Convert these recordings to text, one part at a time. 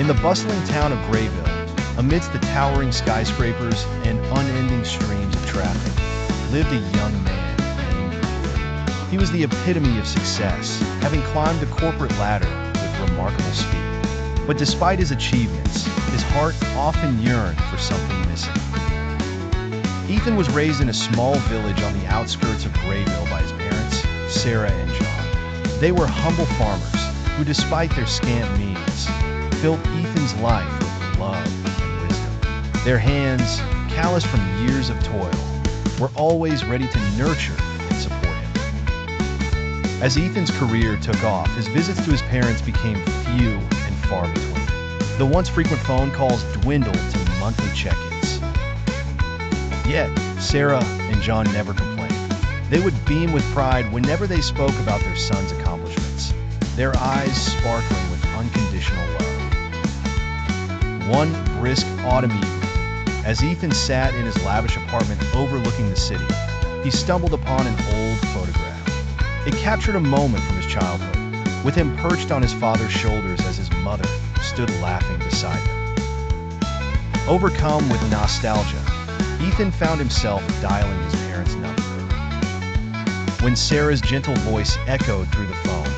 In the bustling town of Grayville, amidst the towering skyscrapers and unending streams of traffic, lived a young man named Ethan. He was the epitome of success, having climbed the corporate ladder with remarkable speed. But despite his achievements, his heart often yearned for something missing. Ethan was raised in a small village on the outskirts of Grayville by his parents, Sarah and John. They were humble farmers who, despite their scant means, filled Ethan's life with love and wisdom. Their hands, calloused from years of toil, were always ready to nurture and support him. As Ethan's career took off, his visits to his parents became few and far between. The once frequent phone calls dwindled to monthly check-ins. Yet, Sarah and John never complained. They would beam with pride whenever they spoke about their son's accomplishments, their eyes sparkling with unconditional love. One brisk autumn evening, as Ethan sat in his lavish apartment overlooking the city, he stumbled upon an old photograph. It captured a moment from his childhood, with him perched on his father's shoulders as his mother stood laughing beside him. Overcome with nostalgia, Ethan found himself dialing his parents' number. When Sarah's gentle voice echoed through the phone,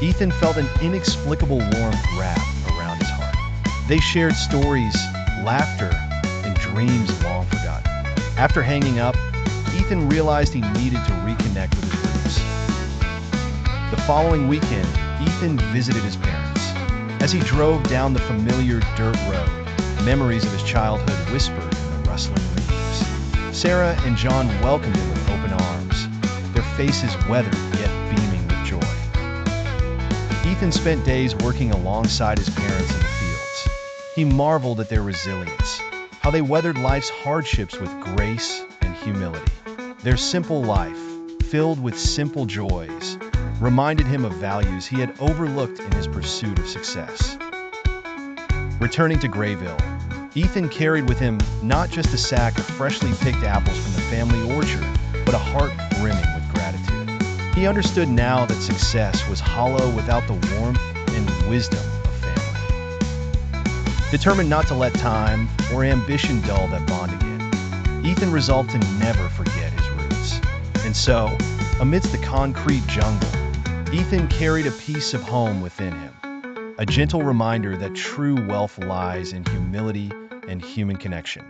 Ethan felt an inexplicable warmth wrap around his heart. They shared stories, laughter, and dreams long forgotten. After hanging up, Ethan realized he needed to reconnect with his roots. The following weekend, Ethan visited his parents. As he drove down the familiar dirt road, memories of his childhood whispered in the rustling leaves. Sarah and John welcomed him with open arms, their faces weathered yet beaming with joy. Ethan spent days working alongside his parents in the fields. He marveled at their resilience, how they weathered life's hardships with grace and humility. Their simple life, filled with simple joys, reminded him of values he had overlooked in his pursuit of success. Returning to Grayville, Ethan carried with him not just a sack of freshly picked apples from the family orchard, but a heart brimming with gratitude. He understood now that success was hollow without the warmth and wisdom of family. Determined not to let time or ambition dull that bond again, Ethan resolved to never forget his roots. And so, amidst the concrete jungle, Ethan carried a piece of home within him, a gentle reminder that true wealth lies in humility and human connection.